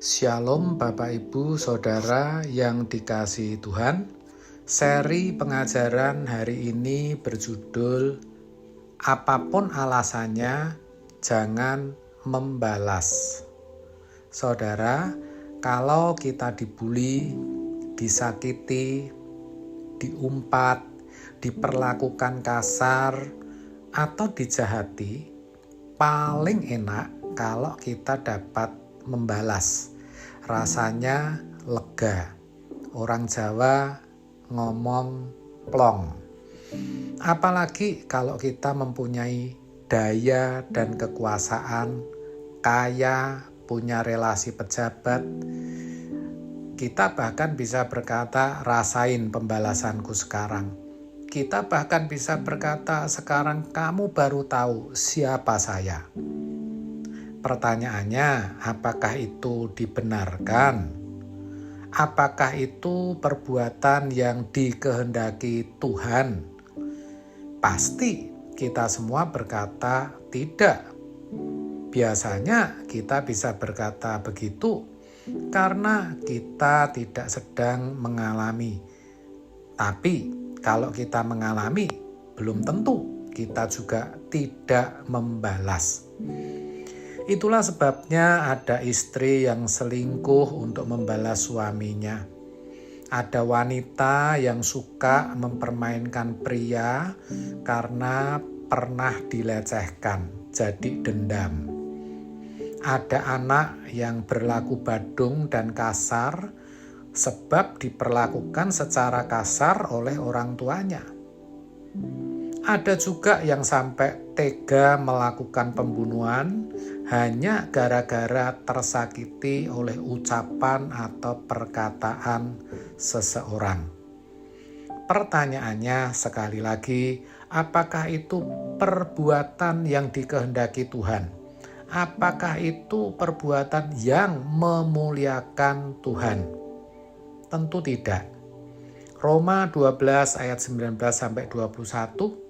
Shalom Bapak Ibu Saudara yang dikasihi Tuhan. Seri pengajaran hari ini berjudul Apapun alasannya, jangan membalas. Saudara, kalau kita dibully, disakiti, diumpat, diperlakukan kasar, atau dijahati, paling enak kalau kita dapat membalas. Rasanya lega. Orang Jawa ngomong plong. Apalagi kalau kita mempunyai daya dan kekuasaan, kaya, punya relasi pejabat, kita bahkan bisa berkata, rasain pembalasanku sekarang. Kita bahkan bisa berkata, sekarang kamu baru tahu siapa saya. Pertanyaannya, apakah itu dibenarkan? Apakah itu perbuatan yang dikehendaki Tuhan? Pasti kita semua berkata tidak. Biasanya kita bisa berkata begitu karena kita tidak sedang mengalami. Tapi kalau kita mengalami, belum tentu kita juga tidak membalas. Itulah sebabnya ada istri yang selingkuh untuk membalas suaminya. Ada wanita yang suka mempermainkan pria karena pernah dilecehkan, jadi dendam. Ada anak yang berlaku badung dan kasar sebab diperlakukan secara kasar oleh orang tuanya. Ada juga yang sampai tega melakukan pembunuhan hanya gara-gara tersakiti oleh ucapan atau perkataan seseorang. Pertanyaannya sekali lagi, apakah itu perbuatan yang dikehendaki Tuhan? Apakah itu perbuatan yang memuliakan Tuhan? Tentu tidak. Roma 12 ayat 19-21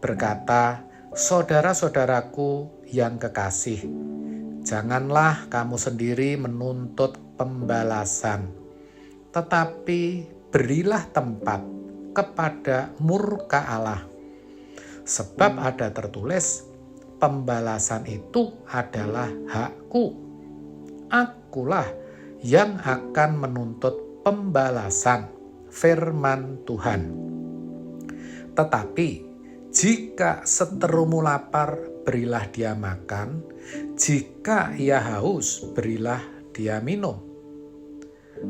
berkata, saudara-saudaraku yang kekasih, janganlah kamu sendiri menuntut pembalasan, tetapi berilah tempat kepada murka Allah. Sebab ada tertulis, pembalasan itu adalah hakku. Akulah yang akan menuntut pembalasan, firman Tuhan. Tetapi jika seterumu lapar, berilah dia makan. Jika ia haus, berilah dia minum.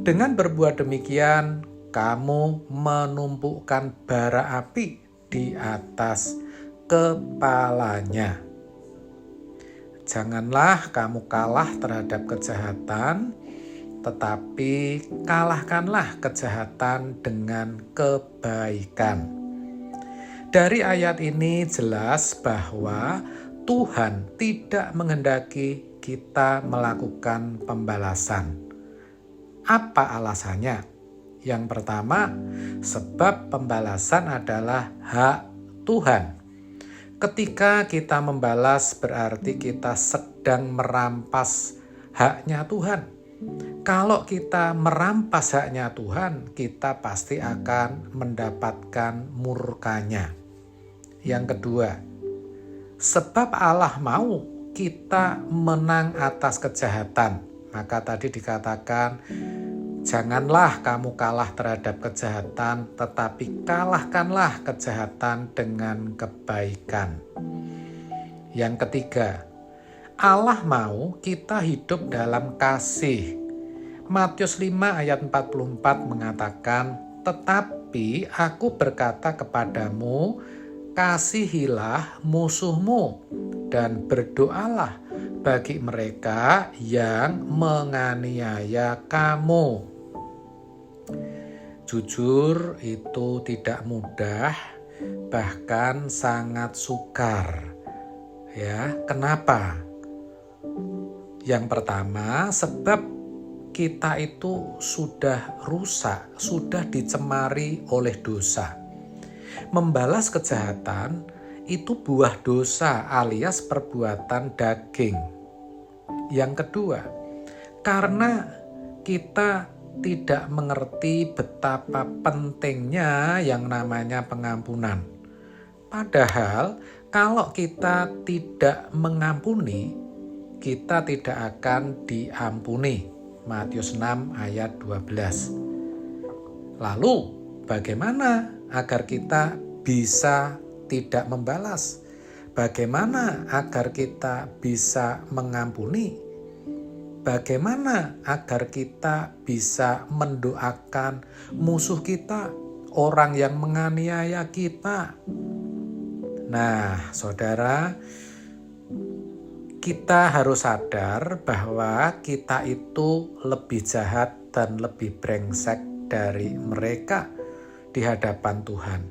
Dengan berbuat demikian, kamu menumpukkan bara api di atas kepalanya. Janganlah kamu kalah terhadap kejahatan, tetapi kalahkanlah kejahatan dengan kebaikan. Dari ayat ini jelas bahwa Tuhan tidak menghendaki kita melakukan pembalasan. Apa alasannya? Yang pertama, sebab pembalasan adalah hak Tuhan. Ketika kita membalas berarti kita sedang merampas haknya Tuhan. Kalau kita merampas haknya Tuhan, kita pasti akan mendapatkan murkanya. Yang kedua, sebab Allah mau kita menang atas kejahatan. Maka tadi dikatakan, janganlah kamu kalah terhadap kejahatan, tetapi kalahkanlah kejahatan dengan kebaikan. Yang ketiga, Allah mau kita hidup dalam kasih. Matius 5 ayat 44 mengatakan, tetapi aku berkata kepadamu, kasihilah musuhmu dan berdoalah bagi mereka yang menganiaya kamu. Jujur itu tidak mudah, bahkan sangat sukar. Ya, kenapa? Yang pertama, sebab kita itu sudah rusak, sudah dicemari oleh dosa. Membalas kejahatan itu buah dosa alias perbuatan daging. Yang kedua, Karena kita tidak mengerti betapa pentingnya yang namanya pengampunan. Padahal kalau kita tidak mengampuni, kita tidak akan diampuni. Matius 6 ayat 12. Lalu bagaimana agar kita bisa tidak membalas? Bagaimana agar kita bisa mengampuni? Bagaimana agar kita bisa mendoakan musuh kita, orang yang menganiaya kita? Nah, saudara, kita harus sadar bahwa kita itu lebih jahat dan lebih brengsek dari mereka di hadapan Tuhan.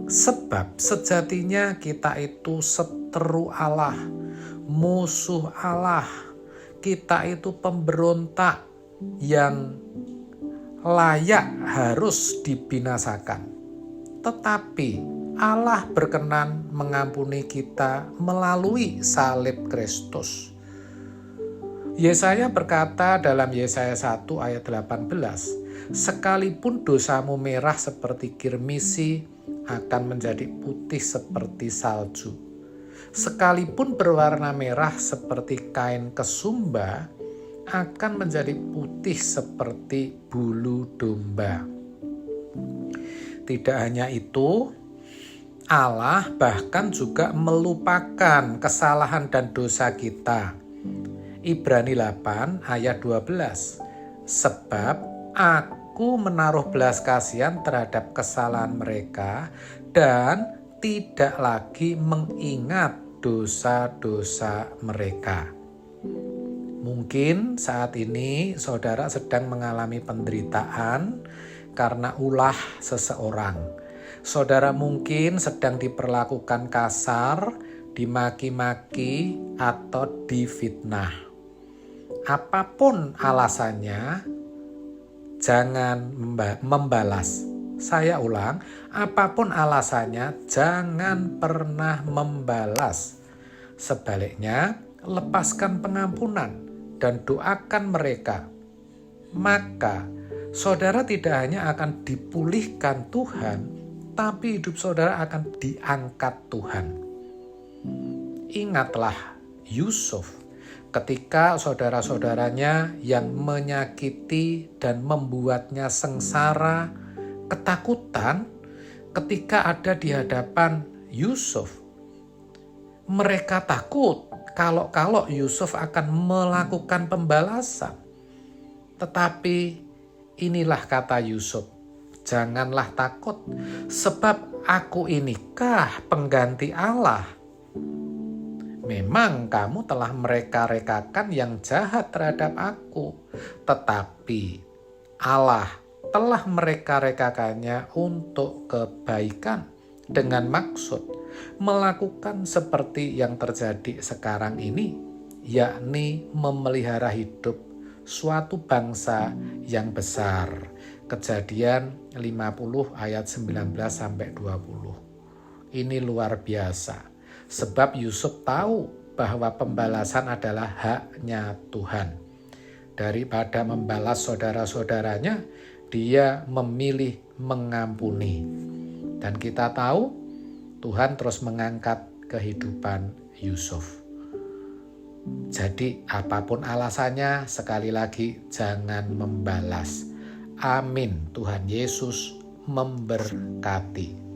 Sebab sejatinya kita itu seteru Allah, musuh Allah. Kita itu pemberontak yang layak harus dibinasakan. Tetapi Allah berkenan mengampuni kita melalui salib Kristus. Yesaya berkata dalam Yesaya 1 ayat 18, sekalipun dosamu merah seperti kirmisi, akan menjadi putih seperti salju. Sekalipun berwarna merah seperti kain kesumba, akan menjadi putih seperti bulu domba. Tidak hanya itu, Allah bahkan juga melupakan kesalahan dan dosa kita. Ibrani 8 ayat 12. Sebab aku menaruh belas kasihan terhadap kesalahan mereka dan tidak lagi mengingat dosa-dosa mereka. Mungkin saat ini saudara sedang mengalami penderitaan karena ulah seseorang. Saudara mungkin sedang diperlakukan kasar, dimaki-maki, atau difitnah. Apapun alasannya, jangan membalas. Saya ulang, apapun alasannya, jangan pernah membalas. Sebaliknya, lepaskan pengampunan dan doakan mereka. Maka, saudara tidak hanya akan dipulihkan Tuhan, tapi hidup saudara akan diangkat Tuhan. Ingatlah Yusuf ketika saudara-saudaranya yang menyakiti dan membuatnya sengsara, ketakutan ketika ada di hadapan Yusuf. Mereka takut kalau Yusuf akan melakukan pembalasan. Tetapi inilah kata Yusuf, janganlah takut, sebab aku inikah pengganti Allah. Memang kamu telah mereka-rekakan yang jahat terhadap aku, tetapi Allah telah mereka-rekakannya untuk kebaikan dengan maksud melakukan seperti yang terjadi sekarang ini, yakni memelihara hidup suatu bangsa yang besar. Kejadian 50 ayat 19-20. Ini luar biasa. Sebab Yusuf tahu bahwa pembalasan adalah haknya Tuhan. Daripada membalas saudara-saudaranya, dia memilih mengampuni. Dan kita tahu Tuhan terus mengangkat kehidupan Yusuf. Jadi apapun alasannya, sekali lagi jangan membalas. Amin. Tuhan Yesus memberkati.